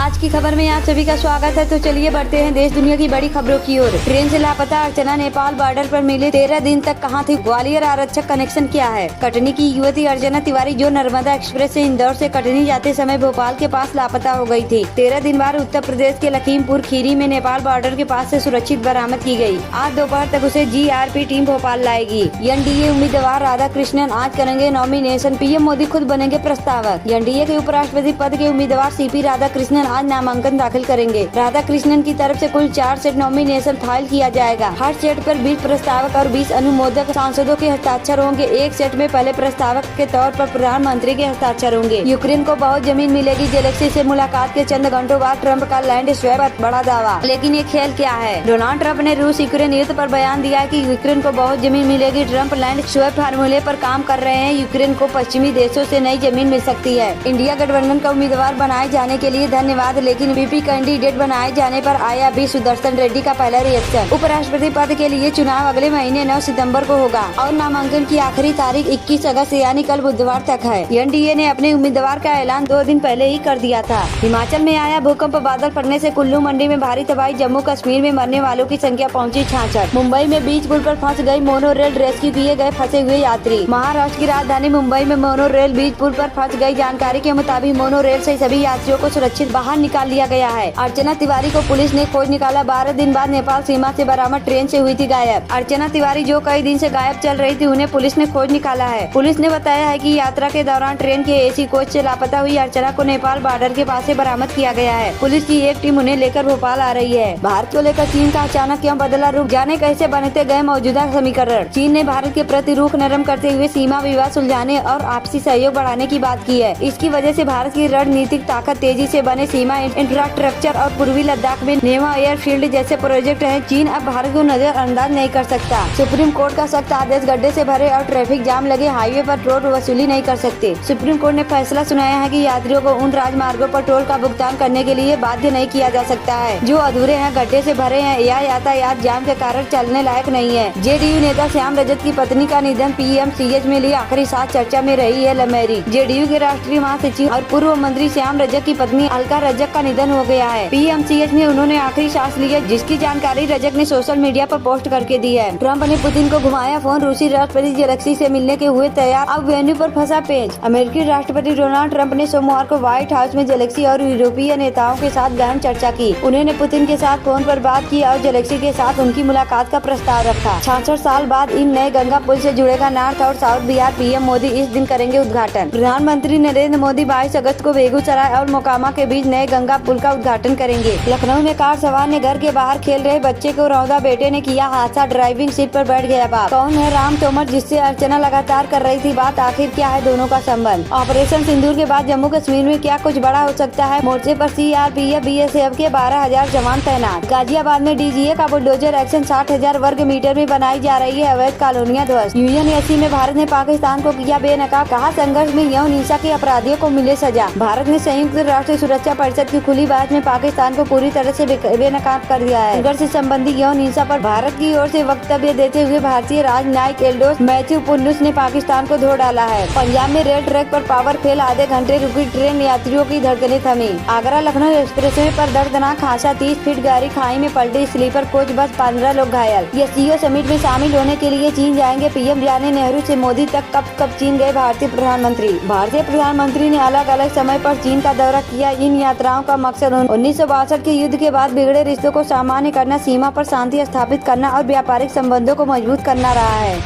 आज की खबर में आप सभी का स्वागत है। तो चलिए बढ़ते हैं देश दुनिया की बड़ी खबरों की ओर। ट्रेन से लापता अर्चना नेपाल बॉर्डर पर मिले 13 दिन तक कहां थी? ग्वालियर आरक्षक कनेक्शन क्या है? कटनी की युवती अर्चना तिवारी जो नर्मदा एक्सप्रेस से इंदौर से कटनी जाते समय भोपाल के पास लापता हो गई थी। 13 दिन बाद उत्तर प्रदेश के लखीमपुर खीरी में नेपाल बॉर्डर के पास से सुरक्षित बरामद की गई। आज दोपहर तक उसे GRP टीम भोपाल लाएगी। NDA उम्मीदवार राधा कृष्णन आज करेंगे नॉमिनेशन। PM मोदी खुद बनेंगे प्रस्तावक। NDA के उपराष्ट्रपति पद के उम्मीदवार CP राधा कृष्णन आज नामांकन दाखिल करेंगे। राधा कृष्णन की तरफ से कुल 4 सेट नॉमिनेशन फाइल किया जाएगा। हर सेट पर 20 प्रस्तावक और 20 अनुमोदक सांसदों के हस्ताक्षर होंगे। एक सेट में पहले प्रस्तावक के तौर पर प्रधानमंत्री के हस्ताक्षर होंगे। यूक्रेन को बहुत जमीन मिलेगी। जेलेंस्की से मुलाकात के चंद घंटों बाद ट्रंप का लैंड स्वैप बड़ा दावा। लेकिन ये खेल क्या है? डोनाल्ड ट्रंप ने रूस यूक्रेन युद्ध पर बयान दिया है कि यूक्रेन को बहुत जमीन मिलेगी। ट्रंप लैंड स्वैप फार्मूले पर काम कर रहे हैं। यूक्रेन को पश्चिमी देशों से नई जमीन मिल सकती है। इंडिया गठबंधन का उम्मीदवार बनाए जाने के लिए धन्यवाद, लेकिन VP कैंडिडेट बनाए जाने पर आया भी सुदर्शन रेड्डी का पहला रिएक्शन। उपराष्ट्रपति पद के लिए चुनाव अगले महीने 9 सितंबर को होगा और नामांकन की आखिरी तारीख 21 अगस्त यानी कल बुधवार तक है। NDA ने अपने उम्मीदवार का ऐलान 2 दिन पहले ही कर दिया था। हिमाचल में आया भूकंप, बादल फटने से कुल्लू मंडी में भारी तबाही। जम्मू कश्मीर में मरने वालों की संख्या पहुंची 66। मुंबई में बीच पुल पर फंस गई मोनो रेल, रेस्क्यू किए गए फंसे हुए यात्री। महाराष्ट्र की राजधानी मुंबई में मोनो रेल बीच पुल पर फंस गई। जानकारी के मुताबिक मोनो रेल से सभी यात्रियों को सुरक्षित बाहर निकाल लिया गया है। अर्चना तिवारी को पुलिस ने खोज निकाला। 12 दिन बाद नेपाल सीमा से बरामद ट्रेन से हुई थी गायब। अर्चना तिवारी जो कई दिन से गायब चल रही थी, उन्हें पुलिस ने खोज निकाला है। पुलिस ने बताया है कि यात्रा के दौरान ट्रेन के AC कोच से लापता हुई अर्चना को नेपाल बॉर्डर के पास से बरामद किया गया है। पुलिस की एक टीम उन्हें लेकर भोपाल आ रही है। भारत को लेकर चीन का अचानक क्यों बदला रुख? जाने कैसे बनते गए मौजूदा समीकरण। चीन ने भारत के प्रति रुख नरम करते हुए सीमा विवाद सुलझाने और आपसी सहयोग बढ़ाने की बात की है। इसकी वजह से भारत की रणनीतिक ताकत, तेजी से बने सीमा इंफ्रास्ट्रक्चर और पूर्वी लद्दाख में नेवा एयरफील्ड जैसे प्रोजेक्ट हैं। चीन अब भारत को नजरअंदाज नहीं कर सकता। सुप्रीम कोर्ट का सख्त आदेश, गड्ढे से भरे और ट्रैफिक जाम लगे हाईवे पर टोल वसूली नहीं कर सकते। सुप्रीम कोर्ट ने फैसला सुनाया है कि यात्रियों को उन राजमार्गों पर टोल का भुगतान करने के लिए बाध्य नहीं किया जा सकता है जो अधूरे हैं, गड्ढे से भरे हैं या यातायात जाम के कारण चलने लायक नहीं है। JDU नेता श्याम रजक की पत्नी का निधन। PMCH में लिए आखिरी सांस चर्चा में रही है लमेरी। JDU के राष्ट्रीय महासचिव और पूर्व मंत्री श्याम रजक की पत्नी अलका रजक का निधन हो गया है। PMCH में उन्होंने आखिरी सांस ली है, जिसकी जानकारी रजक ने सोशल मीडिया पर पोस्ट करके दी है। ट्रंप ने पुतिन को घुमाया फोन। रूसी राष्ट्रपति जेलेंस्की से मिलने के हुए तैयार, अब वेन्यू पर फंसा पेच। अमेरिकी राष्ट्रपति डोनाल्ड ट्रंप ने सोमवार को व्हाइट हाउस में जेलेंस्की और यूरोपीय नेताओं के साथ गहन चर्चा की। उन्होंने पुतिन के साथ फोन पर बात की और जेलेंस्की के साथ उनकी मुलाकात का प्रस्ताव रखा। 66 साल बाद इन नए गंगा पुल से जुड़ेगा नॉर्थ और साउथ बिहार। PM मोदी इस दिन करेंगे उद्घाटन। प्रधानमंत्री नरेंद्र मोदी 22 अगस्त को बेगूसराय और मोकामा के बीच नए गंगा पुल का उद्घाटन करेंगे। लखनऊ में कार सवार ने घर के बाहर खेल रहे बच्चे को रौंदा, बेटे ने किया हादसा, ड्राइविंग सीट पर बैठ गया बाप। कौन है राम तोमर जिससे अर्चना लगातार कर रही थी बात? आखिर क्या है दोनों का संबंध? ऑपरेशन सिंदूर के बाद जम्मू कश्मीर में क्या कुछ बड़ा हो सकता है? मोर्चे पर CRPF BSF के 12,000 जवान तैनात। गाजियाबाद में DGA का बुलडोजर एक्शन। 60,000 वर्ग मीटर में बनाई जा रही है अवैध कॉलोनियां ध्वस्त। UNSC में भारत ने पाकिस्तान को किया बेनकाब। कहा संघर्ष में यौन हिंसा के अपराधियों को मिले सजा। भारत ने संयुक्त राष्ट्र सुरक्षा परिषद की खुली बहस में पाकिस्तान को पूरी तरह से बेनकाब कर दिया है। संघर्ष संबंधी यौन हिंसा पर भारत की ओर से वक्तव्य देते हुए भारतीय राजनयिक एल्डोस मैथ्यू पुन्नुस ने पाकिस्तान को धो डाला है। पंजाब में रेल ट्रैक पर पावर फेल, आधे घंटे रुकी ट्रेन, यात्रियों की धड़कनें थमी। आगरा लखनऊ एक्सप्रेसवे पर दर्दनाक हादसा, 30 फीट गहरी खाई में पलटी स्लीपर कोच, बस 15 लोग घायल। SCO समिट में शामिल होने के लिए चीन जाएंगे PM। जाने नेहरू से मोदी तक कब चीन गए भारतीय प्रधानमंत्री। भारतीय प्रधानमंत्री ने अलग अलग समय पर चीन का दौरा किया। इन यात्राओं का मकसद 1962 के युद्ध के बाद बिगड़े रिश्तों को सामान्य करना, सीमा पर शांति स्थापित करना और व्यापारिक संबंधों को मजबूत करना रहा है।